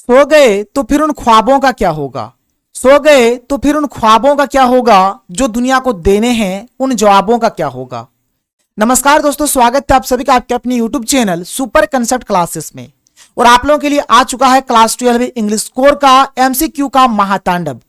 सो गए तो फिर उन ख्वाबों का क्या होगा। सो गए तो फिर उन ख्वाबों का क्या होगा जो दुनिया को देने हैं उन जवाबों का क्या होगा। नमस्कार दोस्तों, स्वागत है आप सभी का आपके अपने YouTube channel super concept classes में। और आप लोगों के लिए आ चुका है क्लास 12 इंग्लिश कोर का MCQ का महातांडव।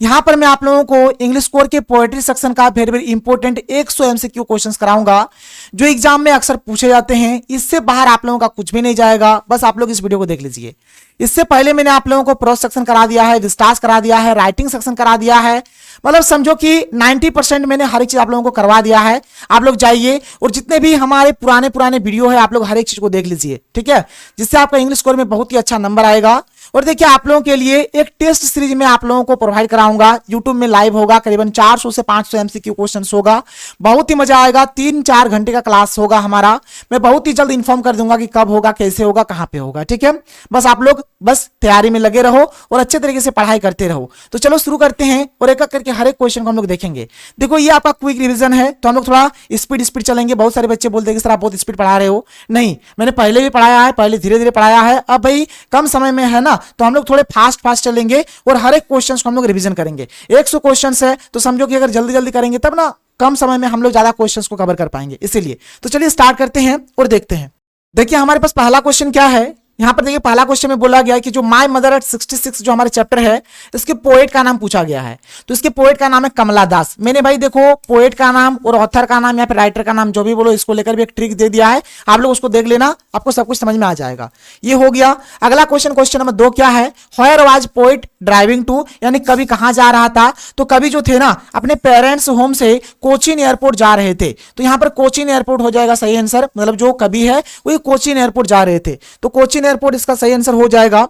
यहां पर मैं आप लोगों को इंग्लिश कोर के पोएट्री सेक्शन का very very important 100 MCQ questions कराऊंगा जो एग्जाम में अक्सर पूछे जाते हैं। इससे बाहर आप लोगों का कुछ भी नहीं जाएगा, बस आप लोग इस वीडियो को देख लीजिए। इससे पहले मैंने आप लोगों को प्रोज सेक्शन करा दिया है, विस्तार करा दिया है, राइटिंग सेक्शन करा दिया है, मतलब समझो कि 90% मैंने हर एक चीज आप लोगों को करवा दिया है। आप लोग जाइए और जितने भी हमारे पुराने वीडियो है आप लोग हर एक चीज को देख लीजिए, ठीक है, जिससे आपका इंग्लिश स्कोर में बहुत ही अच्छा नंबर आएगा। और देखिए आप लोगों के लिए एक टेस्ट सीरीज में आप लोगों को प्रोवाइड कराऊंगा, यूट्यूब में लाइव होगा, करीबन 400 से 500 MCQ क्वेश्चंस होगा, बहुत ही मजा आएगा। 3-4 घंटे का क्लास होगा हमारा। मैं बहुत ही जल्द इन्फॉर्म कर दूंगा कि कब होगा, कैसे होगा, कहां पे होगा, ठीक है। बस आप लोग बस तैयारी में लगे रहो और अच्छे तरीके से पढ़ाई करते रहो। तो चलो शुरू करते हैं और एक एक करके हर एक क्वेश्चन को हम लोग देखेंगे। देखो ये आपका क्विक रिवीजन है, तो हम लोग थोड़ा स्पीड चलेंगे। बहुत सारे बच्चे बोलते हैं कि सर आप बहुत स्पीड पढ़ा रहे हो। नहीं, मैंने पहले भी पढ़ाया है, पहले धीरे धीरे पढ़ाया है। अब भाई कम समय में है ना, तो हम लोग थोड़े फास्ट चलेंगे और हर एक क्वेश्चन को हम लोग रिवीजन करेंगे। 100 क्वेश्चन है तो समझो कि अगर जल्दी करेंगे तब ना कम समय में हम लोग ज्यादा क्वेश्चंस को कवर कर पाएंगे, इसीलिए। तो चलिए स्टार्ट करते हैं और देखते हैं। देखिए हमारे पास पहला क्वेश्चन क्या है यहां पर। देखिए पहला क्वेश्चन में बोला गया है कि जो माय मदर एट 66 जो हमारे चैप्टर है, इसके पोएट का नाम पूछा गया है। तो इसके पोएट का नाम है कमला दास। मैंने भाई देखो पोएट का नाम और ऑथर का नाम या फिर राइटर का नाम जो भी बोलो, इसको लेकर भी एक ट्रिक दे दिया है, आप लोग उसको देख लेना, आपको सब कुछ समझ में आ जाएगा। ये हो गया। अगला क्वेश्चन नंबर 2 क्या है, where was poet driving to, यानी कवि कहां जा रहा था। तो कवि जो थे ना अपने पेरेंट्स होम से कोचीन एयरपोर्ट जा रहे थे। तो यहां पर कोचीन एयरपोर्ट हो जाएगा सही आंसर, मतलब जो कवि है वो कोचीन एयरपोर्ट जा रहे थे, तो कोचीन एयरपोर्ट इसका सही आंसर हो जाएगा।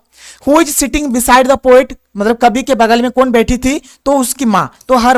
Who is sitting beside the poet, मतलब कवि के बगल में कौन बैठी थी, तो उसकी मां, तो हर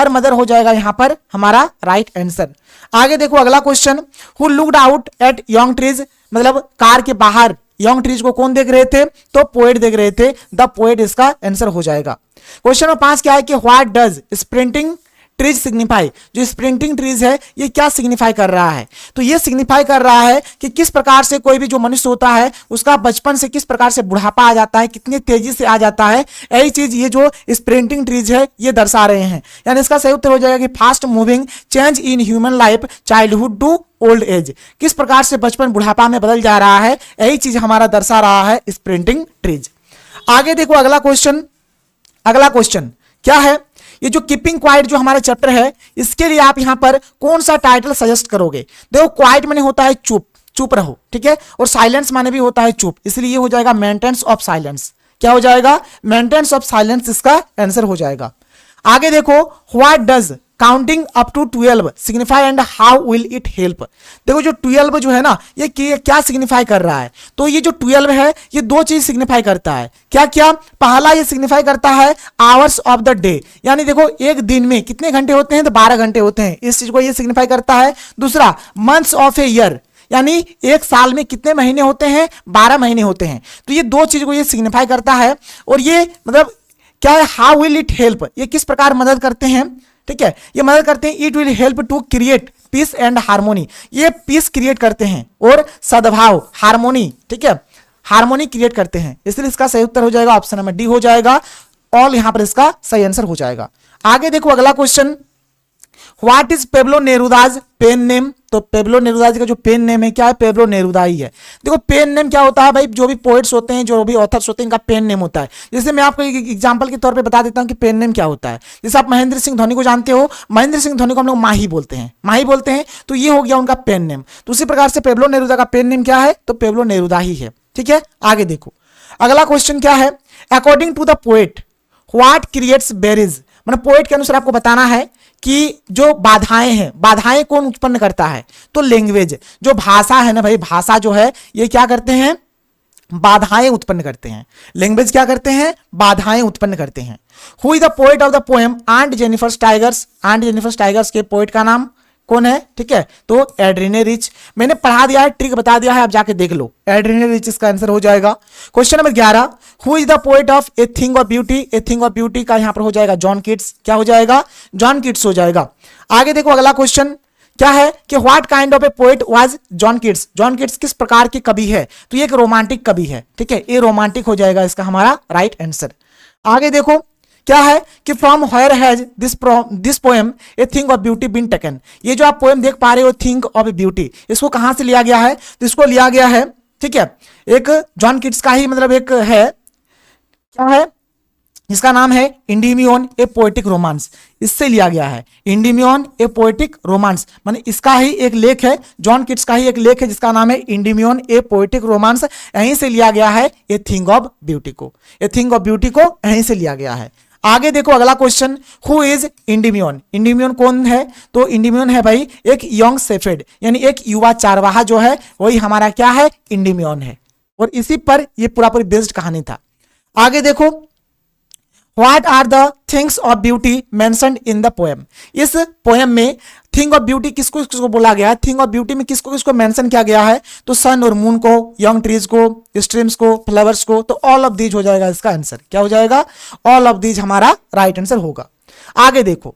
मदर हो जाएगा यहां पर हमारा राइट आंसर। आगे देखो अगला question, who looked out at young trees, मतलब कार के बाहर यंग ट्रीज को कौन देख रहे थे, तो पोएट देख रहे थे, द पोएट इसका आंसर हो जाएगा। क्वेश्चन नंबर 5 क्या है कि what does sprinting trees signify, जो स्प्रिंटिंग ट्रीज है ये क्या सिग्निफाई कर रहा है, तो ये सिग्निफाई कर रहा है कि किस प्रकार से कोई भी जो मनुष्य होता है उसका बचपन से किस प्रकार से बुढ़ापा आ जाता है, कितनी तेजी से आ जाता है, यही चीज ये जो स्प्रिंटिंग ट्रीज है ये दर्शा रहे हैं। यानी इसका सही उत्तर हो जाएगा कि fast moving change in human life childhood to old age, किस प्रकार से बचपन बुढ़ापा में बदल जा रहा है, यही चीज हमारा दर्शा रहा है स्प्रिंटिंग ट्रीज। आगे देखो अगला क्वेश्चन क्या है, ये जो कीपिंग क्वाइट जो हमारा चैप्टर है इसके लिए आप यहां पर कौन सा टाइटल सजेस्ट करोगे। देखो क्वाइट माने होता है चुप रहो, ठीक है, और साइलेंस माने भी होता है चुप, इसलिए ये हो जाएगा मेंटेनेंस ऑफ साइलेंस। क्या हो जाएगा, मेंटेनेंस ऑफ साइलेंस इसका आंसर हो जाएगा। आगे देखो what does counting up to 12 signify and how will it help. देखो जो 12 जो है ना ये क्या सिग्निफाई कर रहा है, तो ये जो 12 है ये दो चीज सिग्निफाई करता है। क्या पहला ये सिग्निफाई करता है आवर्स ऑफ द डे, यानी देखो एक दिन में कितने घंटे होते हैं, तो 12 घंटे होते हैं, इस चीज को ये सिग्निफाई करता है। दूसरा मंथ्स ऑफ ए ईयर, यानी एक साल में कितने महीने होते हैं, 12 महीने होते हैं, तो ये दो चीज को ये सिग्निफाई करता है। और ये मतलब क्या है, हाउ विल इट हेल्प, ये किस प्रकार मदद करते हैं, ठीक है, ये मदद करते हैं। It will help to create peace and harmony, ये पीस क्रिएट करते हैं और सद्भाव हार्मोनी, ठीक है, हार्मोनी क्रिएट करते हैं, इसलिए इसका सही उत्तर हो जाएगा ऑप्शन नंबर डी हो जाएगा। ऑल यहां पर इसका सही आंसर हो जाएगा। आगे देखो अगला question, what is Pablo Neruda's pen name, तो पेब्लो नेरुदा का जो पेन नेम है क्या है, पेब्लो नेरुदा ही है। देखो पेन नेम क्या होता है भाई, जो भी पोएट्स होते हैं जो भी ऑथर्स होते हैं इनका पेन नेम होता है। जैसे मैं आपको एक एग्जांपल के तौर पे बता देता हूं कि पेन नेम क्या होता है। जैसे आप महेंद्र सिंह धोनी को जानते हो, महेंद्र सिंह धोनी को हम लोग माही बोलते हैं, तो ये हो गया उनका पेन नेम। तो उसी प्रकार से पेब्लो नेरुदा का पेन नेम क्या है, तो पेब्लो नेरुदा ही है, ठीक है। आगे देखो अगला क्वेश्चन क्या है, according to the poet what creates barriers, मतलब पोएट के अनुसार आपको बताना है कि जो बाधाएं हैं, बाधाएं कौन उत्पन्न करता है, तो लैंग्वेज, जो भाषा है ना भाई, भाषा जो है ये क्या करते हैं, बाधाएं उत्पन्न करते हैं। लैंग्वेज क्या करते हैं, बाधाएं उत्पन्न करते हैं। Who is the poet of the poem aunt Jennifer tigers, aunt Jennifer tigers के पोएट का नाम कौन है, ठीक है, तो एड्रीने रिच। मैंने पढ़ा दिया है, ट्रिक बता दिया है, आप जाके देख लो, एड्रीने रिच इसका आंसर हो जाएगा। Question number 11, who is the poet of A thing of beauty, A thing of beauty का यहां पर हो जाएगा जॉन किट्स, क्या हो जाएगा, जॉन किट्स हो जाएगा। आगे देखो अगला क्वेश्चन क्या है कि what kind of A poet was John Keats, John Keats किस प्रकार के कवि है, तो ये एक रोमांटिक कवि है, ठीक है, ये रोमांटिक हो जाएगा इसका हमारा राइट आंसर। आगे देखो क्या है कि from where has this poem a thing of beauty been taken, ये जो आप पोएम देख पा रहे हो थिंग ऑफ ब्यूटी, इसको कहां से लिया गया है, तो इसको लिया गया है, ठीक है, एक जॉन किट्स का ही मतलब एक है, क्या है, इसका नाम है इंडिमियन ए पोएटिक रोमांस, इससे लिया गया है, इंडिमियन ए पोएटिक रोमांस, माने इसका ही एक लेख है, जॉन किट्स का ही एक लेख है जिसका नाम है इंडिमियन ए पोएटिक रोमांस, यहीं से लिया गया है ए थिंग ऑफ ब्यूटी को, ए थिंग ऑफ ब्यूटी को यहीं से लिया गया है। आगे देखो अगला क्वेश्चन, हु इज इंडिमियन, इंडिमियन कौन है, तो इंडिमियन है भाई एक यंग शेफर्ड, यानी एक युवा चारवाहा जो है वही हमारा क्या है, इंडिमियन है, और इसी पर ये पूरा पूरी बेस्ड कहानी था। आगे देखो What are the things of beauty mentioned in the poem, इस पोएम में थिंग ऑफ ब्यूटी किसको किसको बोला गया है, थिंग ऑफ ब्यूटी में किसको किसको मेंशन किया गया है, तो सन और मून को, यंग ट्रीज को, स्ट्रीम्स को, फ्लावर्स को, तो ऑल ऑफ दीज हो जाएगा इसका आंसर, क्या हो जाएगा, ऑल ऑफ दीज हमारा राइट आंसर होगा। आगे देखो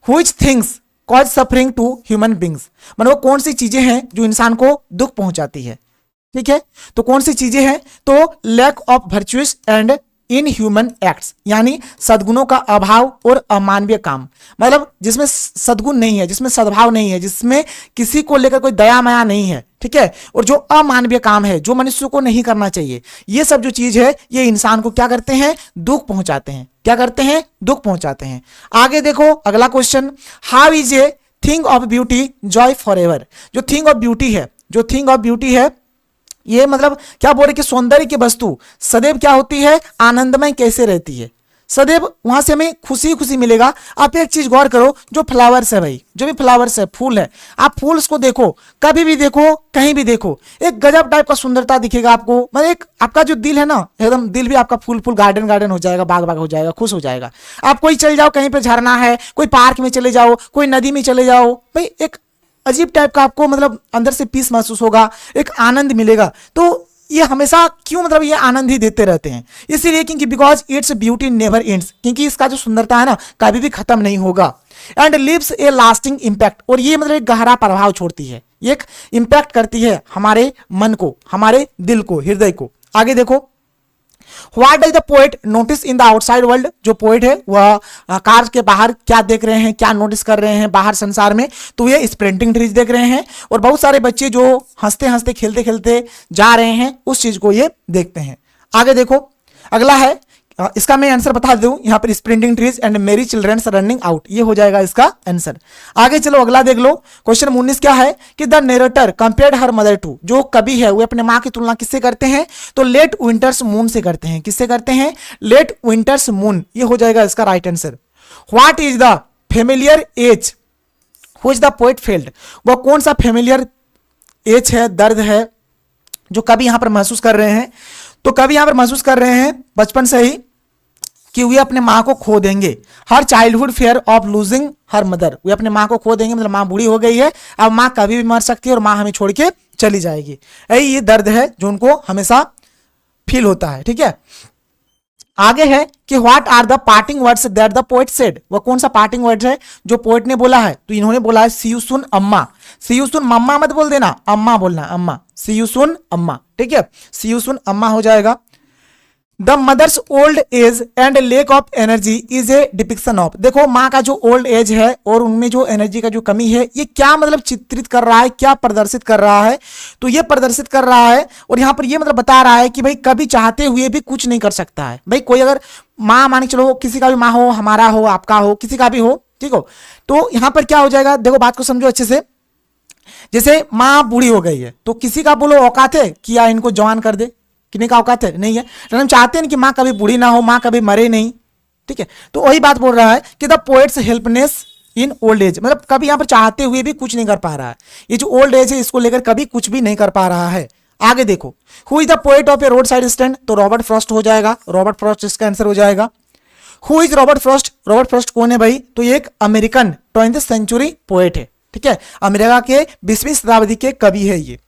which things cause suffering to human beings, मतलब वो कौन सी चीजें हैं जो इंसान को दुख पहुंचाती है, ठीक है, तो कौन सी चीजें हैं, तो lack of virtuous and inhuman acts, यानी सद्गुणों का अभाव और अमानवीय काम, मतलब जिसमें सद्गुण नहीं है, जिसमें सद्भाव नहीं है, जिसमें किसी को लेकर कोई दया माया नहीं है, ठीक है, और जो अमानवीय काम है, जो मनुष्य को नहीं करना चाहिए, ये सब जो चीज है ये इंसान को क्या करते हैं, दुख पहुंचाते हैं, क्या करते हैं, दुख पहुंचाते हैं। आगे देखो अगला question, how is a thing of beauty Joy for ever, जो थिंग ऑफ ब्यूटी है, जो थिंग ऑफ ब्यूटी है ये मतलब क्या बोल रहे कि सौंदर्य की वस्तु सदैव क्या होती है, आनंदमय कैसे रहती है, सदैव वहां से हमें खुशी खुशी मिलेगा। आप एक चीज गौर करो, जो फ्लावर्स है भाई, जो भी फ्लावर्स है, फूल है, आप फूल्स को देखो, कभी भी देखो, कहीं भी देखो, एक गजब टाइप का सुंदरता दिखेगा आपको, मतलब एक आपका जो दिल है ना, एकदम दिल भी आपका फूल फूल गार्डन गार्डन हो जाएगा, बाग बाग हो जाएगा, खुश हो जाएगा। आप कोई चल जाओ, कहीं पे झरना है, कोई पार्क में चले जाओ, कोई नदी में चले जाओ, भाई एक अजीब टाइप का आपको मतलब अंदर से पीस महसूस होगा, एक आनंद मिलेगा। तो ये हमेशा क्यों मतलब ये आनंद ही देते रहते हैं, इसीलिए क्योंकि because its beauty never ends, क्योंकि इसका जो सुंदरता है ना कभी भी खत्म नहीं होगा। And lives a lasting impact, और ये मतलब एक गहरा प्रभाव छोड़ती है, एक इम्पैक्ट करती है हमारे मन को, हमारे दिल को, हृदय को। आगे देखो what does the poet notice in the outside world, जो पोएट है वह कार के बाहर क्या देख रहे हैं, क्या नोटिस कर रहे हैं बाहर संसार में, तो ये स्प्लेंडिंग ट्रीज देख रहे हैं, और बहुत सारे बच्चे जो हंसते हंसते खेलते खेलते जा रहे हैं उस चीज को ये देखते हैं। आगे देखो अगला है, इसका मैं आंसर बता दूं, यहाँ पर स्प्लेंडिंग ट्रीज एंड मेरी चिल्ड्रंस रनिंग आउट, ये हो जाएगा इसका आंसर। आगे चलो अगला देख लो, क्वेश्चन 19 क्या है कि the narrator compared her mother to, जो कवि है वो अपने माँ की तुलना किससे करते हैं, तो लेट विंटर्स मून से करते हैं, किससे करते हैं, लेट विंटर्स मून, ये हो जाएगा इसका right answer. What is the familiar age which the poet felt, वो कौन सा फेमिलियर एज है, दर्द है जो कवि यहां पर महसूस कर रहे हैं, तो कवि यहां पर महसूस कर रहे हैं बचपन से ही कि वे अपने माँ को खो देंगे, her childhood fear of losing her mother, वे अपने माँ को खो देंगे, मतलब माँ बूढ़ी हो गई है, अब माँ कभी भी मर सकती है और माँ हमें छोड़ के चली जाएगी, यही ये दर्द है जो उनको हमेशा फील होता है, ठीक है। आगे है कि what are the parting words that the poet said, वह कौन सा पार्टिंग वर्ड है जो पोएट ने बोला है, तो इन्होंने बोला है सी यू सुन अम्मा, सी यू सुन मम्मा मत बोल देना, अम्मा बोलना, अम्मा, सी यू सुन अम्मा, ठीक है, सी यू सुन अम्मा हो जाएगा। The mother's old age and lack of energy is a depiction of, देखो माँ का जो ओल्ड एज है और उनमें जो एनर्जी का जो कमी है, ये क्या मतलब चित्रित कर रहा है, क्या प्रदर्शित कर रहा है, तो ये प्रदर्शित कर रहा है और यहाँ पर ये मतलब बता रहा है कि भाई कभी चाहते हुए भी कुछ नहीं कर सकता है। भाई कोई अगर माँ मान के चलो, किसी का भी माँ हो, हमारा हो, आपका हो, किसी का भी हो, ठीक हो, तो यहाँ पर क्या हो जाएगा, देखो बात को समझो अच्छे से, जैसे माँ बूढ़ी हो गई है तो किसी का बोलो औकात है कि या इनको जवान कर दे, किन्हीं का औकात है, नहीं है, तो हम चाहते हैं कि माँ कभी बूढ़ी ना हो, माँ कभी मरे नहीं, ठीक है। तो वही बात बोल रहा है कि the poet's helplessness in old age, मतलब कभी यहाँ पर चाहते हुए भी कुछ नहीं कर पा रहा है, ये जो ओल्ड एज है इसको लेकर कभी कुछ भी नहीं कर पा रहा है। आगे देखो who is the poet of A road side stand, तो रॉबर्ट फ्रॉस्ट हो जाएगा, रॉबर्ट फ्रॉस्ट इसका आंसर हो जाएगा। Who is Robert Frost, Robert Frost कौन है भाई, तो ये एक अमेरिकन 20th सेंचुरी पोएट है, ठीक है, अमेरिका के 20वीं शताब्दी के कवि है ये।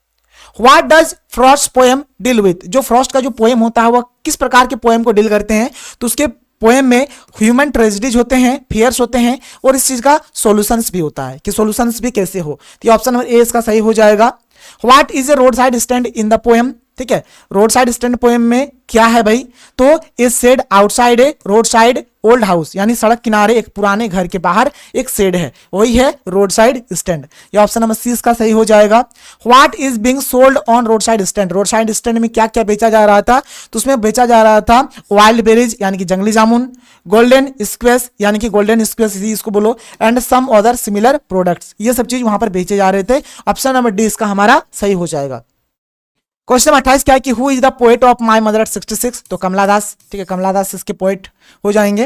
What does Frost poem deal with, जो फ्रॉस्ट का जो पोएम होता है वह किस प्रकार के पोएम को डील करते हैं, तो उसके पोएम में ह्यूमन ट्रेजेडीज होते हैं, फियर्स होते हैं, और इस चीज का सॉल्यूशंस भी होता है कि सॉल्यूशंस भी कैसे हो। तो ऑप्शन नंबर ए इसका सही हो जाएगा। What is A road side stand in the poem, ठीक है, रोड साइड स्टैंड पोएम में क्या है भाई, तो is said outside A road side old house, यानी सड़क किनारे एक पुराने घर के बाहर एक शेड है, वही है रोड साइड स्टैंड। ये ऑप्शन नंबर सी इसका सही हो जाएगा। What is being sold on road side stand, road side stand में क्या क्या बेचा जा रहा था, तो उसमें बेचा जा रहा था वाइल्ड बेरीज यानी कि जंगली जामुन, गोल्डन स्क्वेस यानी कि गोल्डन स्क्वेस इसको बोलो, and some other similar products, ये सब चीज वहां पर बेचे जा रहे थे। ऑप्शन नंबर डी इसका हमारा सही हो जाएगा। क्वेश्चन 28 क्या है कि who is the poet of my mother eight 66, तो कमला दास, ठीक है, कमला दास इसके पोएट हो जाएंगे।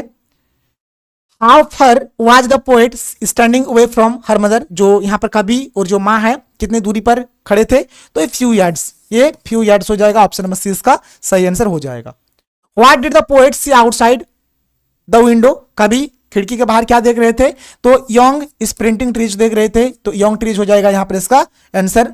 How far was the poet standing away from her mother, जो यहाँ पर कवि और जो माँ है कितने दूरी पर खड़े थे, तो फ्यू यार्ड्स, ये फ्यू यार्ड्स हो जाएगा। ऑप्शन नंबर सी इसका सही आंसर हो जाएगा। What did the poet see outside the window, कवि खिड़की के बाहर क्या देख रहे थे, तो यंग स्प्रिंटिंग ट्रीज देख रहे थे, तो यंग ट्रीज हो जाएगा यहाँ पर इसका answer.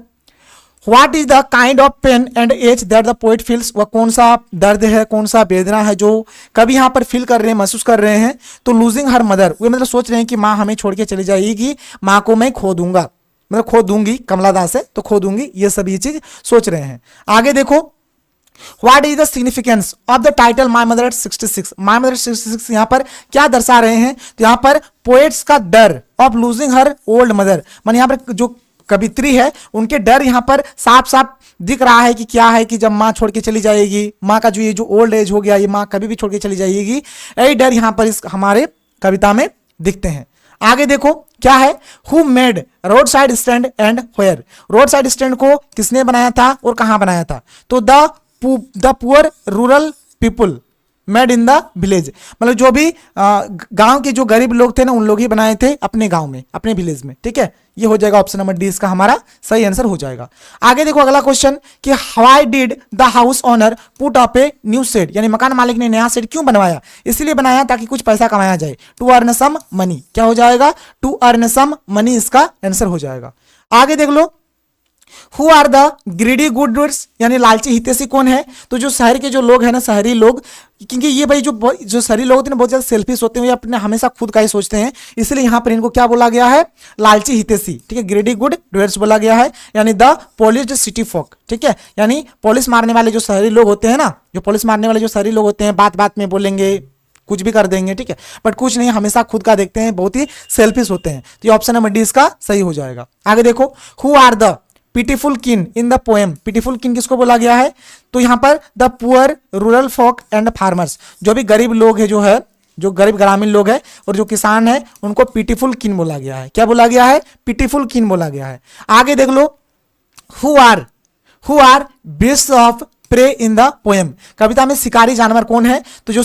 What is the kind of pain and ache that the poet feels, वह कौन सा दर्द है, कौन सा वेदना है जो कभी यहाँ पर फील कर रहे हैं, महसूस कर रहे हैं, तो लूजिंग हर मदर, वे मतलब सोच रहे हैं कि माँ हमें छोड़ के चली जाएगी, माँ को मैं खो दूंगा, मतलब खो दूंगी, कमला दास है तो खो दूंगी, ये सब ये चीज सोच रहे हैं। आगे देखो, What is the significance of the title My Mother at 66, My Mother at 66 यहाँ पर क्या दर्शा रहे हैं, तो यहाँ पर पोएट्स का डर of losing her old mother, मान यहाँ पर जो कवित्री है उनके डर यहाँ पर साफ साफ दिख रहा है कि क्या है कि जब माँ छोड़ के चली जाएगी, माँ का जो ये जो ओल्ड एज हो गया, ये माँ कभी भी छोड़ के चली जाएगी, यही डर यहाँ पर इस हमारे कविता में दिखते हैं। आगे देखो क्या है, who made road side stand and where, road side stand को किसने बनाया था और कहाँ बनाया था, तो the poor rural people made in the village, मतलब जो भी गांव के जो गरीब लोग थे ना, उन लोग ही बनाए थे अपने गांव में, अपने विलेज में, ठीक है, ये हो जाएगा ऑप्शन नंबर डी इसका हमारा सही आंसर हो जाएगा। आगे देखो अगला क्वेश्चन कि why did the house owner put up a new shed, यानी मकान मालिक ने नया शेड क्यों बनवाया, इसलिए बनाया ताकि कुछ पैसा कमाया जाए, टू अर्न सम मनी, क्या हो जाएगा, टू अर्न सम मनी इसका आंसर हो जाएगा। आगे देख लो, हु आर द ग्रीडी गुडवर्ड्स, यानी लालची हितैषी कौन है, तो जो शहर के जो लोग हैं ना, शहरी लोग, क्योंकि ये भाई जो शहरी लोग होते हैं बहुत ज्यादा सेल्फिश होते हैं, अपने हमेशा खुद का ही सोचते हैं, इसलिए यहाँ पर इनको क्या बोला गया है, लालची हितैषी, ठीक है, ग्रीडी गुडवर्ड्स बोला गया है, यानी द पॉलिश्ड सिटी फोक, ठीक है, यानी पुलिस मारने वाले जो शहरी लोग होते हैं ना, जो पुलिस मारने वाले जो शहरी लोग होते हैं, बात बात में बोलेंगे, कुछ भी कर देंगे, ठीक है, बट कुछ नहीं, हमेशा खुद का देखते हैं, बहुत ही सेल्फिश होते हैं, तो ये ऑप्शन नंबर डी इसका सही हो जाएगा। आगे देखो, हु आर द पिटीफुल किन इन द पोएम, पिटीफुल किन किसको बोला गया है, तो यहां पर the poor rural folk and farmers, जो भी गरीब लोग है, जो है जो गरीब ग्रामीण लोग है और जो किसान है, उनको पिटीफुल किन बोला गया है, क्या बोला गया है, पिटीफुल किन बोला गया है। आगे देख लो, who are beasts of prey in the poem, कविता में शिकारी जानवर कौन है, तो जो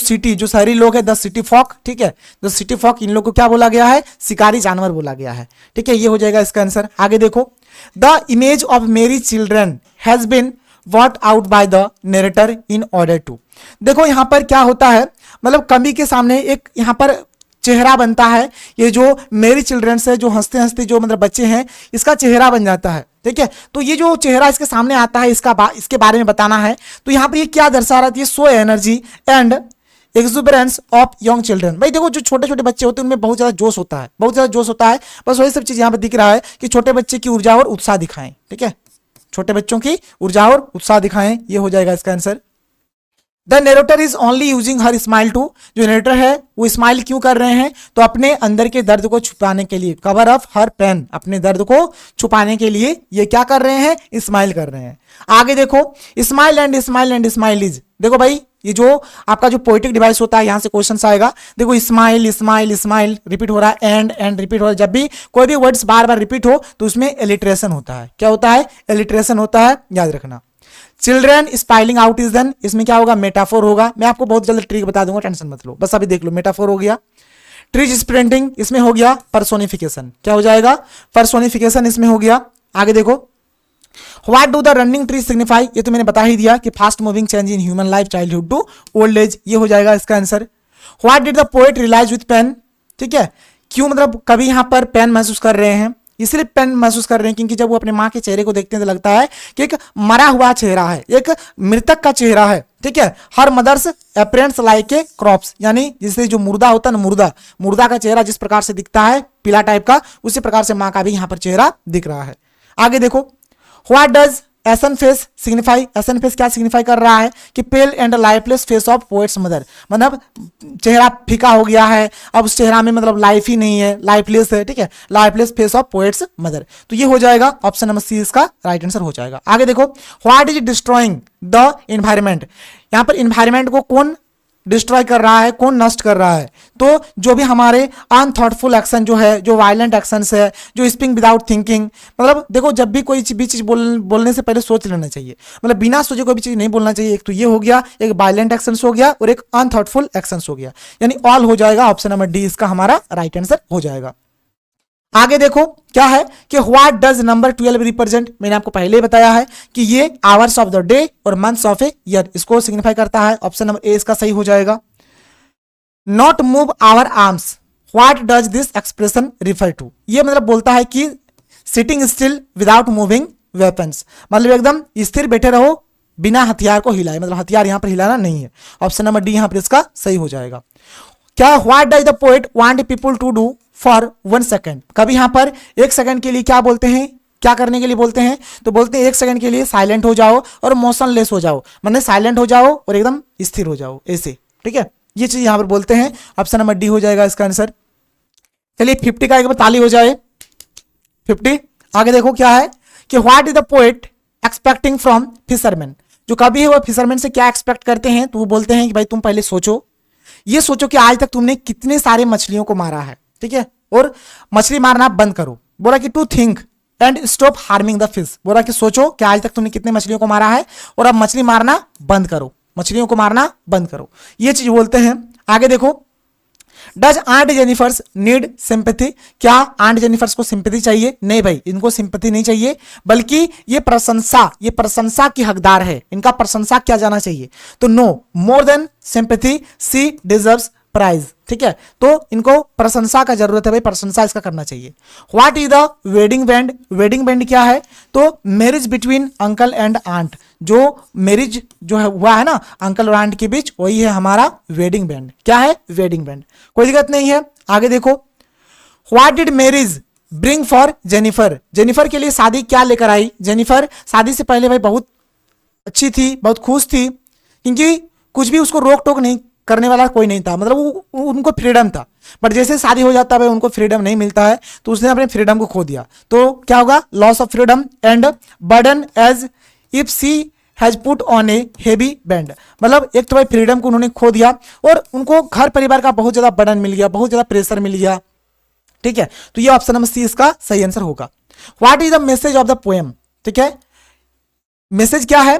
शहरी लोग है, द सिटी फॉक, ठीक है, द सिटी फॉक, इन लोग को क्या बोला गया है, शिकारी जानवर बोला गया है, ठीक है, ये हो जाएगा इसका आंसर। आगे देखो, the image of merry children has been what out by the narrator in order to, देखो यहां पर क्या होता है, मतलब कवि के सामने एक यहाँ पर चेहरा बनता है, ये जो मेरी चिल्ड्रन से जो हंसते हंसते जो मतलब बच्चे हैं, इसका चेहरा बन जाता है, ठीक है, तो ये जो चेहरा इसके सामने आता है, इसके बारे में बताना है, तो यहाँ पर ये क्या दर्शा रहा है, ये so energy and exuberance of young children, भाई देखो जो छोटे छोटे बच्चे होते हैं उनमें बहुत ज्यादा जोश होता है, बहुत ज्यादा जोश होता है, बस वही सब चीज यहाँ पर दिख रहा है कि छोटे बच्चे की ऊर्जा और उत्साह दिखाएं, ठीक है, छोटे बच्चों की ऊर्जा और उत्साह दिखाएं, ये हो जाएगा इसका answer. The narrator is only using her smile to, जो नरेटर है वो स्माइल क्यों कर रहे हैं, तो अपने अंदर के दर्द को छुपाने के लिए, कवर अप हर पेन, अपने दर्द को छुपाने के लिए ये क्या कर रहे हैं, स्माइल कर रहे हैं। आगे देखो, smile and smile and smile is, देखो भाई ये जो आपका जो पोएटिक डिवाइस होता है, यहां से क्वेश्चन आएगा, देखो स्माइल स्माइल स्माइल रिपीट हो रहा है, एंड रिपीट हो रहा है, जब भी कोई भी वर्ड्स बार बार रिपीट हो तो उसमें एलिट्रेशन होता है, क्या होता है, एलिट्रेशन होता है, याद रखना। Children spilling out is then, इसमें क्या होगा, मेटाफोर होगा, मैं आपको बहुत जल्दी ट्रिक बता दूंगा, टेंशन मत लो, बस अभी देख लो, मेटाफोर हो गया। ट्रीज स्प्रिंटिंग, इसमें हो गया पर्सोनिफिकेशन, क्या हो जाएगा, पर्सोनिफिकेशन इसमें हो गया। आगे देखो, what do the running tree signify, ये तो मैंने बता ही दिया कि fast moving change in human life childhood to old age, ये हो जाएगा इसका answer. What did the poet realise with pain, ठीक है, क्यों मतलब कवि यहां पर पेन महसूस कर रहे हैं, इसलिए पेन महसूस कर रहे हैं क्योंकि जब वो अपने माँ के चेहरे को देखते हैं तो लगता है कि एक मरा हुआ चेहरा है, एक मृतक का चेहरा है, ठीक है। Her mother's appearance like a crops, यानी जिससे जो मुर्दा होता है ना, मुर्दा का चेहरा जिस प्रकार से दिखता है पीला टाइप का, उसी प्रकार से माँ का भी यहाँ पर चेहरा दिख रहा है। आगे देखो, what does essence face signify. Essence face क्या सिग्निफाई कर रहा है कि pale and lifeless face of poets mother, मतलब चेहरा फीका हो गया है, अब उस चेहरा में मतलब लाइफ ही नहीं है, लाइफलेस है, ठीक है, lifeless face of poets mother. तो ये हो जाएगा ऑप्शन नंबर सी, इसका राइट आंसर हो जाएगा। आगे देखो, what is destroying the environment. यहाँ पर इन्वायरमेंट को कौन डिस्ट्रॉय कर रहा है, कौन नष्ट कर रहा है, तो जो भी हमारे अनथॉटफुल एक्शन जो है, जो वायलेंट एक्शंस है, जो स्पीकिंग विदाउट थिंकिंग, मतलब देखो जब भी कोई भी चीज बोलने से पहले सोच लेना चाहिए, मतलब बिना सोचे कोई भी चीज नहीं बोलना चाहिए। एक तो ये हो गया, एक वायलेंट एक्शंस हो गया और एक अनथॉटफुल एक्शंस हो गया, यानी ऑल हो जाएगा। ऑप्शन नंबर डी इसका हमारा राइट आंसर हो जाएगा। आगे देखो क्या है कि व्हाट डज नंबर 12 रिप्रेजेंट। मैंने आपको पहले ही बताया है कि ये आवर्स ऑफ द डे और मंथ्स ऑफ ए ईयर, इसको सिग्निफाई करता है। ऑप्शन नंबर ए इसका सही हो जाएगा। Not move our arms, what does this expression refer to. ये मतलब बोलता है कि sitting still without moving weapons, मतलब एकदम स्थिर बैठे रहो बिना हथियार को हिलाए, मतलब हथियार यहां पर हिलाना नहीं है। ऑप्शन नंबर डी यहां पर इसका सही हो जाएगा। क्या what does the poet want people to do for 1 second. कभी यहां पर 1 सेकेंड के लिए क्या बोलते हैं, क्या करने के लिए बोलते हैं, तो बोलते हैं 1 सेकेंड के लिए साइलेंट हो जाओ और मोशनलेस हो जाओ, मतलब साइलेंट हो जाओ और एकदम स्थिर हो जाओ ऐसे, ठीक है, ये चीज यहां पर बोलते हैं। ऑप्शन नंबर डी हो जाएगा इसका आंसर। चलिए 50 का एक बार ताली हो जाए, 50। आगे देखो क्या है कि what is the poet expecting from fisherman. जो कभी है वो फिशरमैन से क्या एक्सपेक्ट करते हैं, तो वो बोलते हैं कि भाई तुम पहले सोचो, ये सोचो कि आज तक तुमने कितने सारे मछलियों को मारा है, ठीक है, और मछली मारना बंद करो। बोला कि to think and stop harming the fish, बोला कि सोचो कि आज तक तुमने कितने मछलियों को मारा है और अब मछली मारना बंद करो, मछलियों को मारना बंद करो, ये चीज बोलते हैं। आगे देखो, does aunt Jennifer's need sympathy. क्या आंट जेनिफर्स को सिंपैथी चाहिए? नहीं भाई, इनको सिंपैथी नहीं चाहिए, बल्कि ये प्रशंसा की हकदार है, इनका प्रशंसा किया जाना चाहिए। तो नो मोर देन सिंपैथी, सी डिजर्व्स प्राइज, ठीक है, तो इनको प्रशंसा का जरूरत है भाई, प्रशंसा इसका करना चाहिए। What is the wedding band. Wedding band क्या है, तो marriage between uncle and aunt, जो मैरिज जो है हुआ है ना अंकल और आंट के बीच, वही है हमारा वेडिंग बैंड। क्या है? Wedding band. कोई दिक्कत नहीं है। आगे देखो, what did marriage bring for Jennifer. Jennifer के लिए शादी क्या लेकर आई। जेनिफर शादी से पहले भाई बहुत अच्छी थी, बहुत खुश थी, क्योंकि कुछ भी उसको रोक टोक नहीं करने वाला कोई नहीं था, मतलब वो उनको फ्रीडम था। बट जैसे शादी हो जाता है उनको फ्रीडम नहीं मिलता है, तो उसने अपने फ्रीडम को खो दिया। तो क्या होगा? Loss of freedom and burden as if she has put on a heavy band, मतलब एक तो भाई फ्रीडम को उन्होंने खो दिया और उनको घर परिवार का बहुत ज्यादा बर्डन मिल गया, बहुत ज्यादा प्रेशर मिल गया, ठीक है, तो ये ऑप्शन नंबर सी इसका सही आंसर होगा। What is the message of the poem. ठीक है, मैसेज क्या है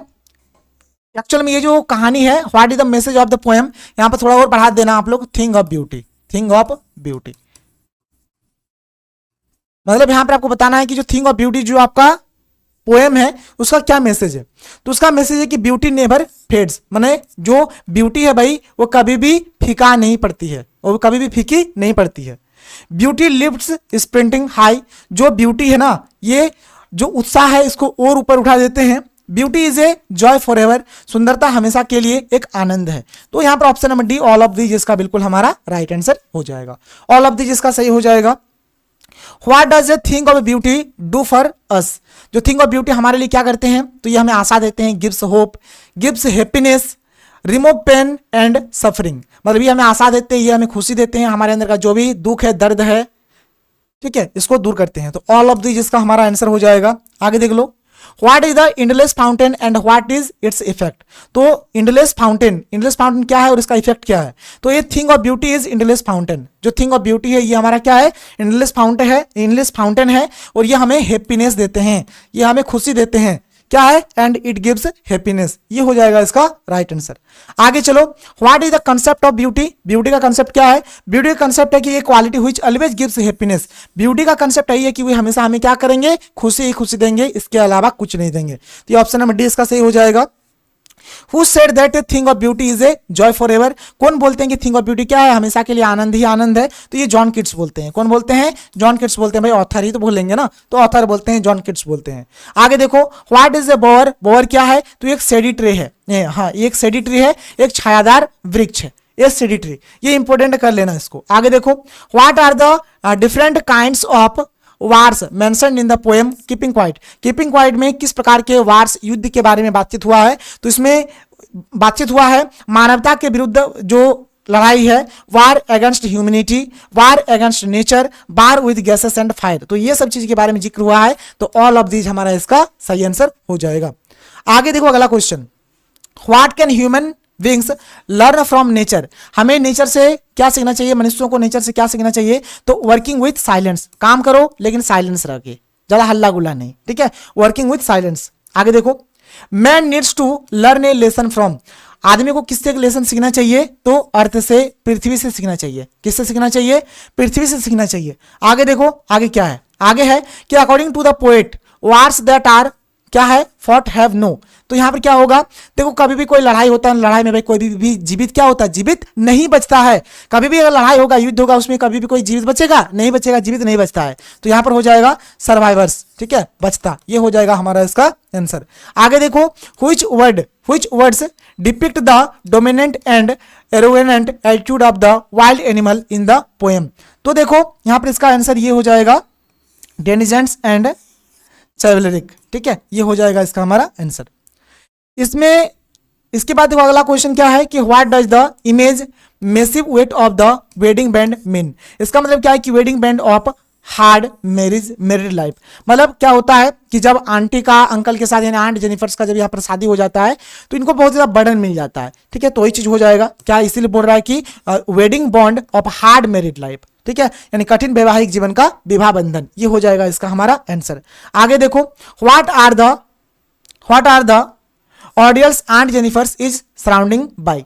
एक्चुअल में, ये जो कहानी है, what is the message of the poem, यहां पर थोड़ा और बढ़ा देना आप लोग, thing of beauty, thing of beauty, मतलब यहां पर आपको बताना है कि जो थिंग ऑफ ब्यूटी जो आपका पोएम है उसका क्या मैसेज है। तो उसका मैसेज है कि ब्यूटी नेवर फेड्स, माने जो ब्यूटी है भाई वो कभी भी फीका नहीं पड़ती है, वो कभी भी फीकी नहीं पड़ती है। ब्यूटी लिफ्ट्स स्प्रिंटिंग हाई, जो ब्यूटी है ना, ये जो उत्साह है इसको और ऊपर उठा देते हैं। Beauty is a joy for ever, सुंदरता हमेशा के लिए एक आनंद है। तो यहां पर option number D all of these इसका बिल्कुल हमारा राइट आंसर हो जाएगा, ऑल ऑफ दीज इसका सही हो जाएगा। What does a thing of beauty do for us, जो थिंग ऑफ ब्यूटी हमारे लिए क्या करते हैं, तो ये हमें आशा देते हैं, gives hope, gives happiness, remove pain and suffering, मतलब ये हमें आशा देते हैं, ये हमें खुशी देते हैं, हमारे अंदर का जो भी दुख है, दर्द है, ठीक है, इसको दूर करते हैं। तो ऑल ऑफ दीज इसका हमारा आंसर हो जाएगा। आगे देख लो, what is the endless fountain and what is its effect. तो इंडलेस फाउंटेन क्या है और इसका इफेक्ट क्या है, तो ये thing of beauty is endless fountain, जो थिंग ऑफ ब्यूटी है ये हमारा क्या है, इंडलेस फाउंटेन है, और ये हमें हैप्पीनेस देते हैं, ये हमें खुशी देते हैं, क्या है, एंड इट गिव्स हैप्पीनेस, ये हो जाएगा इसका राइट आंसर। आगे चलो, what is the concept of beauty, beauty का कंसेप्ट क्या है, ब्यूटी का कंसेप्ट है कि ये quality which always gives happiness, beauty का कंसेप्ट है कि वो हमेशा हमें क्या करेंगे, खुशी ही खुशी देंगे, इसके अलावा कुछ नहीं देंगे। तो ये ऑप्शन नंबर डी इसका सही हो जाएगा। Who said that thing of beauty is a joy for ever? कौन बोलते हैं कि थिंग ऑफ ब्यूटी क्या है? हमेशा के लिए आनंद ही आनंद है। तो ये जॉन किट्स बोलते हैं। कौन बोलते हैं? जॉन किट्स बोलते हैं। भाई ऑथर ही तो बोलेंगे ना, तो ऑथर बोलते हैं, जॉन किट्स बोलते हैं। आगे देखो, what is a bore? Bore क्या है? तो एक सेडी ट्री है। हाँ, एक सेडी ट्री है, एक छायादार वृक्ष है, ये सेडी ट्री। ये इंपॉर्टेंट कर लेना इसको। आगे देखो, what are the different kinds of wars mentioned in the poem keeping quiet? Keeping quiet में किस प्रकार के वार्स, युद्ध के बारे में बातचीत हुआ है? तो इसमें बातचीत हुआ है मानवता के विरुद्ध जो लड़ाई है, वार against humanity, war against nature, war with gases and fire. तो ये सब चीज के बारे में जिक्र हुआ है। तो ऑल ऑफ दीज हमारा इसका सही आंसर हो जाएगा। आगे देखो अगला question, what can human beings learn from nature? हमें नेचर से क्या सीखना चाहिए? मनुष्यों को नेचर से क्या सीखना चाहिए? तो वर्किंग विथ साइलेंस, काम करो लेकिन साइलेंस रखे, ज्यादा हल्ला गुल्ला नहीं, ठीक है, वर्किंग विथ साइलेंस। आगे देखो, man needs to learn a lesson from? आदमी को किससे लेसन सीखना चाहिए? तो अर्थ से, पृथ्वी से सीखना चाहिए। किससे सीखना चाहिए? पृथ्वी से सीखना चाहिए। आगे देखो, आगे क्या है? आगे है कि according to the poet wars that are क्या है? Fought have no. तो यहां पर क्या होगा? देखो, कभी भी कोई लड़ाई होता है, लड़ाई में भाई कोई भी जीवित क्या होता है? जीवित नहीं बचता है। कभी भी अगर लड़ाई होगा, युद्ध होगा, उसमें कभी भी कोई जीवित बचेगा? नहीं बचेगा, जीवित नहीं बचता है। तो यहां पर हो जाएगा सर्वाइवर्स, ठीक है, बचता। ये हो जाएगा हमारा इसका आंसर। आगे देखो, which words depict the dominant and arrogant attitude of the wild animal in the poem? तो देखो यहां पर इसका आंसर ये हो जाएगा डेनिजेंट्स एंड चैवलरिक, ठीक है, ये हो जाएगा इसका हमारा आंसर। इसमें इसके बाद देखो अगला क्वेश्चन क्या है कि what does the image massive weight of the wedding band mean? इसका मतलब क्या है कि wedding band of hard married life, मतलब क्या होता है कि जब आंटी का अंकल के साथ, यानी आंट जेनिफर्स का जब यहाँ पर शादी हो जाता है तो इनको बहुत ज्यादा बर्डन मिल जाता है, ठीक है, तो वही चीज हो जाएगा। क्या इसीलिए बोल रहा है कि wedding bond of hard married life, ठीक है, यानी कठिन वैवाहिक जीवन का विवाह बंधन, ये हो जाएगा इसका हमारा आंसर। आगे देखो, what are the audience aunt Jennifer's is surrounding by?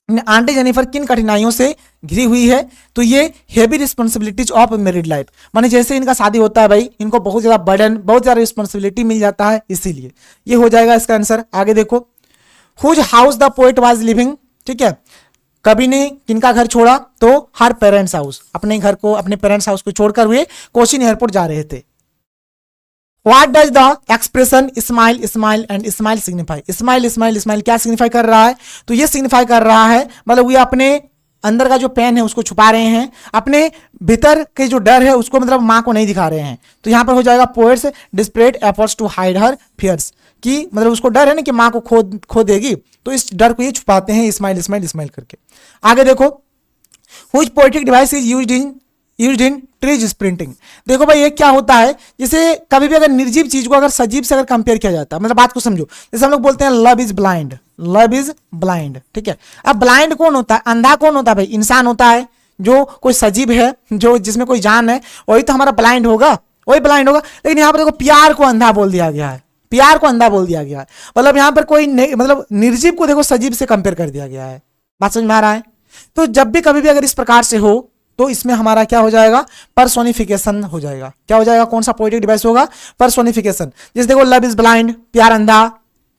Aunty Jennifer किन कठिनाइयों से घिरी हुई है? तो ये heavy responsibilities of married life, माने जैसे इनका शादी होता है भाई, इनको बहुत ज्यादा बर्डन, बहुत ज्यादा रिस्पॉन्सिबिलिटी मिल जाता है, इसीलिए ये हो जाएगा इसका आंसर। आगे देखो, whose house the poet was living? ठीक है, कवि ने किनका घर छोड़ा? तो हर पेरेंट्स हाउस, अपने घर को, अपने पेरेंट्स हाउस को छोड़कर हुए कोचिन एयरपोर्ट जा रहे थे। What does the expression smile smile and smile signify? Smile smile smile क्या सिग्निफाई कर रहा है? तो ये सिग्निफाई कर रहा है, मतलब ये अपने अंदर का जो पेन है उसको छुपा रहे हैं, अपने भीतर के जो डर है उसको मतलब माँ को नहीं दिखा रहे हैं। तो यहां पर हो जाएगा poet's displayed efforts to hide her fears, कि मतलब उसको डर है ना कि माँ को खो देगी, तो इस डर को ये छुपाते हैं स्माइल स्माइल स्माइल करके। आगे देखो, which poetic device is used in trees sprinting? देखो भाई ये क्या होता है, जैसे कभी भी अगर निर्जीव चीज को अगर सजीव से अगर कंपेयर किया जाता है, मतलब बात को समझो, जैसे हम लोग बोलते हैं love is blind, love is blind, ठीक है। अब ब्लाइंड कौन होता है? अंधा कौन होता है भाई? इंसान होता है, जो कोई सजीव है, जो जिसमें कोई जान है, वही तो हमारा ब्लाइंड होगा, वही ब्लाइंड होगा। लेकिन यहाँ पर देखो प्यार को अंधा बोल दिया गया है, प्यार को अंधा बोल दिया गया है, मतलब यहाँ पर कोई मतलब निर्जीव को देखो सजीव से कंपेयर कर दिया गया है। बात समझ में आ रहा है? तो जब भी कभी भी अगर इस प्रकार से हो तो इसमें हमारा क्या हो जाएगा? पर्सोनिफिकेशन हो जाएगा। क्या हो जाएगा? कौन सा पोएटिक डिवाइस होगा? पर्सोनिफिकेशन। जैसे देखो लव इज ब्लाइंड, प्यार अंधा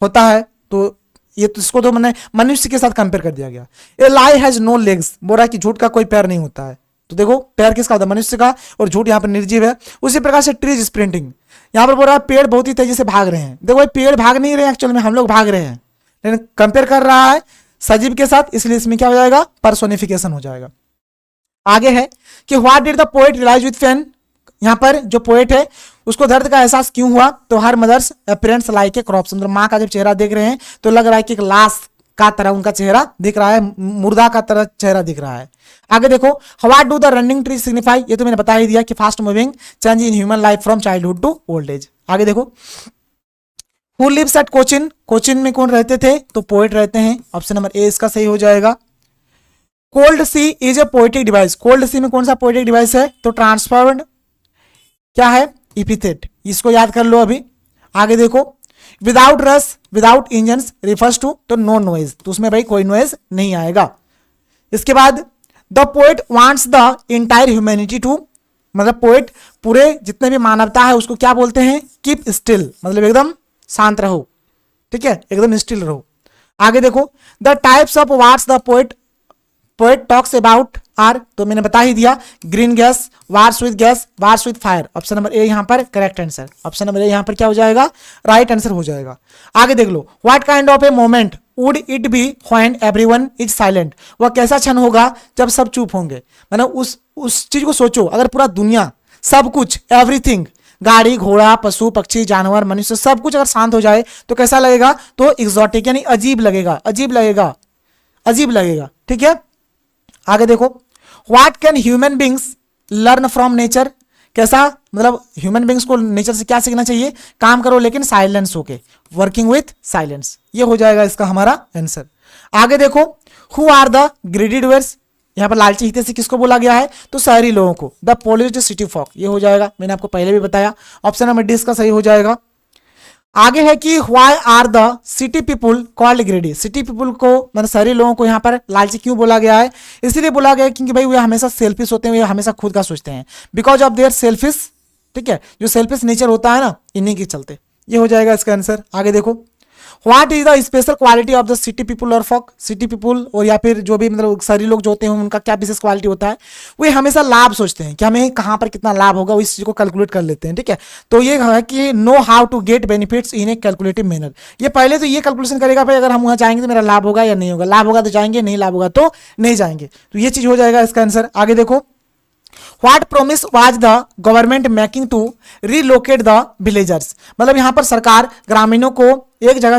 होता है, तो ये तो इसको तो मैंने मनुष्य के साथ कंपेयर कर दिया गया। ए लाई हैज नो लेग्स, बोल रहा है कि झूठ का कोई पैर नहीं होता है। तो देखो पैर किसका होता है? मनुष्य का, और झूठ यहाँ पर निर्जीव है। उसी प्रकार से ट्रीज स्प्रिंटिंग, यहाँ पर बोल रहा है पेड़ बहुत ही तेजी से भाग रहे हैं। देखो पेड़ भाग नहीं रहे, एक्चुअल में हम लोग भाग रहे हैं, लेकिन कंपेयर कर रहा है सजीव के साथ, इसलिए इसमें क्या हो जाएगा? पर्सोनिफिकेशन हो जाएगा। आगे है कि what did the poet realise with pain? यहाँ पर जो पोएट है उसको दर्द का एहसास क्यों हुआ? तो her mother's appearance like a crops, मतलब माँ का जब चेहरा देख रहे हैं तो लग रहा है कि एक लाश का तरह उनका चेहरा दिख रहा है, मुर्दा का तरह चेहरा दिख रहा है। आगे देखो, what do the running tree signify? ये तो मैंने बता ही दिया कि fast moving change in human life from childhood to old age. आगे देखो, who lives at Cochin? Cochin में कौन रहते थे? तो पोएट रहते हैं। ऑप्शन नंबर ए इसका सही हो जाएगा। Cold sea is a poetic device? Cold sea में कौन सा पोएटिक डिवाइस है? तो ट्रांसफर्ड क्या है? इपिथेट, इसको याद कर लो अभी। आगे देखो, without rush without engine refers to, तो नो नॉइज, तो उसमें भाई कोई नॉइज नहीं आएगा। इसके बाद the poet wants the entire humanity to, मतलब पोएट पूरे जितने भी मानवता है उसको क्या बोलते हैं? कीप स्टिल, मतलब एकदम शांत रहो, ठीक है, एकदम स्टिल रहो। आगे देखो, the types of wars the poet talks about are, तो मैंने बता ही दिया, green gas, wars with fire. Option number A यहां पर correct answer, option number A यहां पर क्या हो जाएगा, राइट आंसर हो जाएगा। आगे देख लो, what kind of a moment would it be when everyone is silent, वह कैसा क्षण होगा जब सब चुप होंगे। मतलब उस चीज को सोचो, अगर पूरा दुनिया सब कुछ एवरीथिंग, गाड़ी घोड़ा पशु पक्षी जानवर मनुष्य सब कुछ अगर शांत हो जाए तो कैसा लगेगा, तो एग्जॉटिक यानी अजीब लगेगा, अजीब लगेगा। ठीक है, आगे देखो, what can human beings learn from nature, कैसा, मतलब ह्यूमन बींग्स को नेचर से क्या सीखना चाहिए, काम करो लेकिन साइलेंस होके, वर्किंग विथ साइलेंस, ये हो जाएगा इसका हमारा आंसर। आगे देखो, who are the greedy doers, यहां पर लालची हितैषी किसको बोला गया है, तो शहरी लोगों को। द पोल्यूटेड सिटी फॉक, ये हो जाएगा, मैंने आपको पहले भी बताया, ऑप्शन नंबर डी इसका सही हो जाएगा। आगे है कि why are the city people called greedy, city people को मतलब शहरी लोगों को यहाँ पर लालची क्यों बोला गया है, इसीलिए बोला गया है क्योंकि भाई वे हमेशा सेल्फिश होते हैं, वे हमेशा खुद का सोचते हैं, बिकॉज ऑफ देयर सेल्फिश। ठीक है, जो सेल्फिश नेचर होता है ना, इन्हीं के चलते, ये हो जाएगा इसका आंसर। आगे देखो, what is the special quality of the city people और फॉक, सिटी पीपुल और या फिर जो भी मतलब शहरी लोग जो होते हैं उनका क्या विशेष क्वालिटी होता है, वे हमेशा लाभ सोचते हैं कि हमें कहां पर कितना लाभ होगा, इस चीज को कैलकुलेट कर लेते हैं। ठीक है, तो ये है कि know how to get benefits in a calculative manner, ये पहले तो ये कैलकुलेशन करेगा भाई अगर हम वहां जाएंगे तो मेरा लाभ होगा या नहीं होगा, लाभ होगा तो जाएंगे, नहीं लाभ होगा तो नहीं जाएंगे, तो ये चीज हो जाएगा इसका आंसर। आगे देखो, what promise was the government making to relocate the villagers, मतलब यहां पर सरकार ग्रामीणों को एक जगह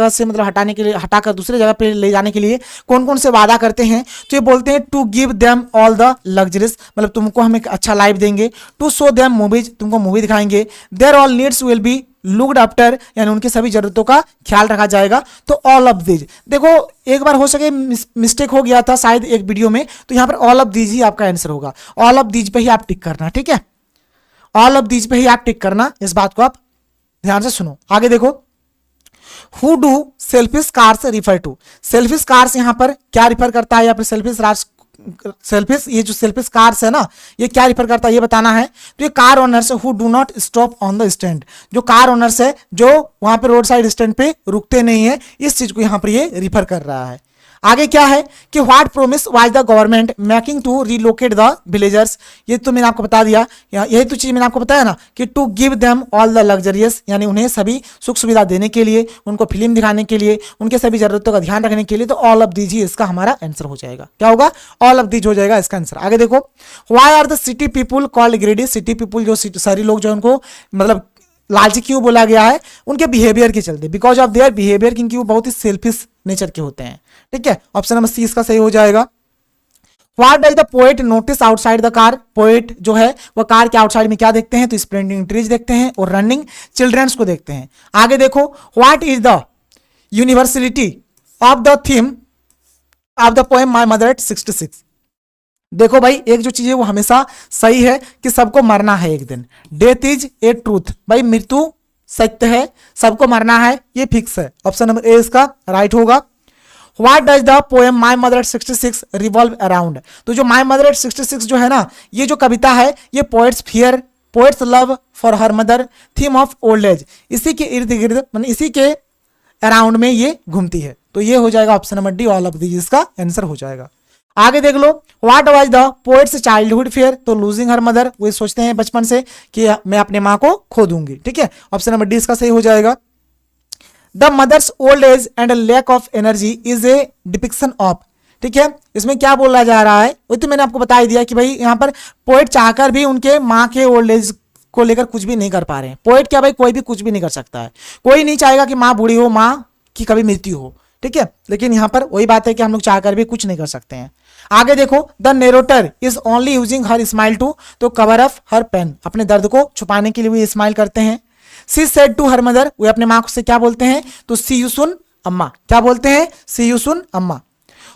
से मतलब हटाने के लिए, हटाकर दूसरे जगह पे ले जाने के लिए कौन कौन से वादा करते हैं, तो ये बोलते हैं to give them all the luxuries, मतलब तुमको हम एक अच्छा लाइफ देंगे, टू शो देम मूवीज, तुमको मूवी दिखाएंगे, their all needs will be looked after, यानी उनकी सभी जरूरतों का ख्याल रखा जाएगा। तो ऑल ऑफ दीज, देखो एक बार हो सके मिस्टेक हो गया था शायद एक वीडियो में, तो यहाँ पर ऑल ऑफ दीज ही आपका आंसर होगा, ऑल ऑफ दीज पे ही आप टिक करना। ठीक है, ऑल ऑफ दीज पे ही आप टिक करना, इस बात को आप ध्यान से सुनो। आगे देखो, who do selfish cars refer to, selfish cars यहां पर क्या रिफर करता है, या फिर सेल्फिश ये जो सेल्फिश कार्स है ना, ये क्या रिफर करता है ये बताना है। तो ये car owners who do not stop on the stand, जो कार ओनर्स है जो वहां पे रोड साइड स्टैंड पे रुकते नहीं है, इस चीज को यहां पर ये रिफर कर रहा है। आगे क्या है कि what promise was the government making to relocate the villagers, ये तो मैंने आपको बता दिया, यही तो चीज मैंने आपको बताया ना कि to give them all the luxurious, यानी उन्हें सभी सुख सुविधा देने के लिए, उनको फिल्म दिखाने के लिए, उनके सभी जरूरतों का ध्यान रखने के लिए, तो ऑल ऑफ दीज ही इसका हमारा आंसर हो जाएगा। क्या होगा, ऑल ऑफ दीज हो जाएगा इसका आंसर। आगे देखो, why are the city people called greedy, city people जो शहरी लोग जो उनको मतलब लालची क्यों बोला गया है, उनके बिहेवियर के चलते, बिकॉज ऑफ देयर बिहेवियर, क्योंकि वो बहुत ही सेल्फिश नेचर के होते हैं। ठीक है, ऑप्शन नंबर सी इसका सही हो जाएगा। What does the poet notice outside the car, poet जो है वह कार के आउटसाइड में क्या देखते हैं, तो स्प्लेंडिंग ट्रीज देखते हैं और रनिंग चिल्ड्रंस को देखते हैं। आगे देखो, what is the universality of the theme of the poem my mother eight 66, देखो भाई एक जो चीज है वो हमेशा सही है कि सबको मरना है एक दिन, डेथ इज ए ट्रूथ, भाई मृत्यु सत्य है, सबको मरना है, ये फिक्स है, ऑप्शन नंबर ए इसका राइट होगा। What does the poem my mother eight 66 revolve around, तो जो माई मदर एट 66 जो है ना, ये जो कविता है ये poets fear, poets love for her mother, theme of old age, इसी के इर्द गिर्द मतलब इसी के अराउंड में ये घूमती है, तो ये हो जाएगा option number D, all of these इसका आंसर हो जाएगा। आगे देख लो, what was the poet's childhood fear, तो लूजिंग हर मदर, वो सोचते हैं बचपन से कि मैं अपने माँ को खो दूंगी। ठीक है, ऑप्शन नंबर डी इसका सही हो जाएगा। The mother's old age and lack of energy is a depiction of, ठीक है, इसमें क्या बोला जा रहा है, वो तो मैंने आपको बता ही दिया कि भाई यहाँ पर पोएट चाहकर भी उनके माँ के ओल्ड एज को लेकर कुछ भी नहीं कर पा रहे हैं। पोएट क्या भाई, कोई भी कुछ भी नहीं कर सकता है, कोई नहीं चाहेगा कि माँ बूढ़ी हो, माँ की कभी मृत्यु हो। ठीक है, लेकिन यहाँ पर वही बात है कि हम लोग चाहकर भी कुछ नहीं कर सकते हैं। आगे देखो, the narrator is only using her smile to, तो कवर अप हर पेन, अपने दर्द को छुपाने के लिए भी स्माइल करते हैं। She said to her mother, वे अपने माँ से क्या बोलते हैं, तो सी यू सुन अम्मा, क्या बोलते हैं, सी you soon Amma.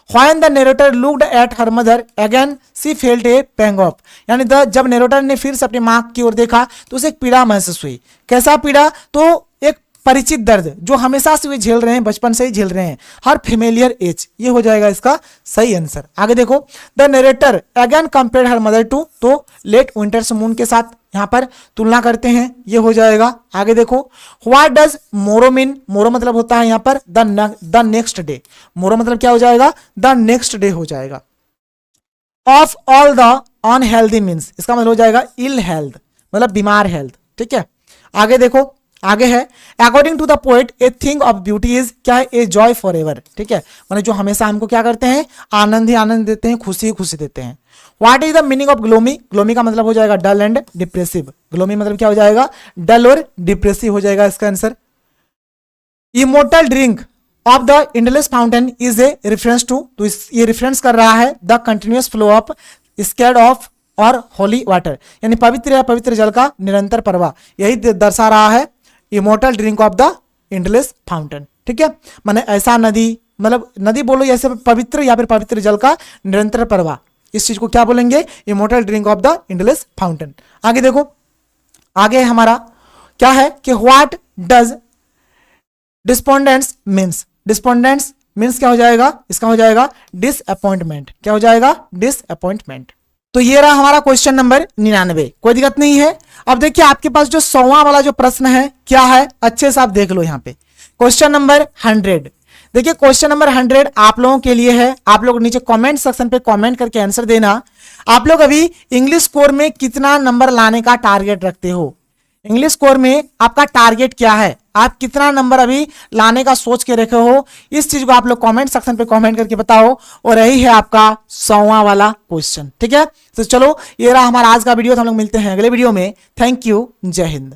When the narrator looked at her mother again she felt a pang of, यानी जब नेरेटर ने फिर से अपनी माँ की ओर देखा तो उसे एक पीड़ा महसूस हुई। कैसा पीड़ा, तो एक परिचित दर्द, जो हमेशा से वे झेल रहे हैं, बचपन से ही झेल रहे हैं, हर फेमिलियर एज, ये हो जाएगा इसका सही आंसर। आगे देखो, the narrator again compare her mother to, तो लेट विंटर्स मून के साथ यहां पर तुलना करते हैं, ये हो जाएगा। आगे देखो, व्हाट डज मोरो मीन, मोरो मतलब होता है यहां पर द नेक्स्ट डे, मोरो मतलब क्या हो जाएगा, द नेक्स्ट डे हो जाएगा। Of all the unhealthy means, इसका मतलब हो जाएगा इल हेल्थ, मतलब बीमार हेल्थ, ठीक है। आगे देखो, आगे है according to the poet a thing of beauty is, क्या है, ए जॉय फॉर एवर, ठीक है, मतलब जो हमेशा हमको क्या करते हैं, आनंद ही आनंद देते हैं, खुशी ही खुशी देते हैं। What is the meaning of gloomy, gloomy का मतलब हो जाएगा डल एंड डिप्रेसिव, ग्लोमी मतलब क्या हो जाएगा, डल और डिप्रेसिव हो जाएगा इसका answer. Immortal drink of the endless fountain is a reference to, तो ये रेफरेंस कर रहा है the continuous flow of scad of और होली वाटर, यानी पवित्र या पवित्र जल का निरंतर प्रवाह, यही दर्शा रहा है immortal drink of the endless fountain, ठीक है। माने ऐसा नदी, मतलब नदी बोलो ऐसे पवित्र या फिर पवित्र जल का निरंतर प्रवाह, इस चीज को क्या बोलेंगे, immortal drink of the endless fountain. आगे देखो, आगे हमारा क्या है कि व्हाट डज डिस्पोंडेंट्स मीन्स, डिस्पोंडेंट्स मीन्स क्या हो जाएगा, इसका हो जाएगा डिसअपॉइंटमेंट, क्या हो जाएगा, डिसअपॉइंटमेंट। तो ये रहा हमारा क्वेश्चन नंबर 99, कोई दिक्कत नहीं है। अब देखिए आपके पास जो 100वां वाला जो प्रश्न है क्या है, अच्छे से आप देख लो यहाँ पे, क्वेश्चन नंबर 100। देखिए क्वेश्चन नंबर 100 आप लोगों के लिए है, आप लोग नीचे कमेंट सेक्शन पे कमेंट करके आंसर देना। आप लोग अभी इंग्लिश स्कोर में कितना नंबर लाने का टारगेट रखते हो, इंग्लिश स्कोर में आपका टारगेट क्या है, आप कितना नंबर अभी लाने का सोच के रखे हो, इस चीज को आप लोग कमेंट सेक्शन पे कमेंट करके बताओ। और यही है आपका 100वां वाला क्वेश्चन, ठीक है। तो चलो ये रहा हमारा आज का वीडियो, तो हम लोग मिलते हैं अगले वीडियो में। थैंक यू, जय हिंद।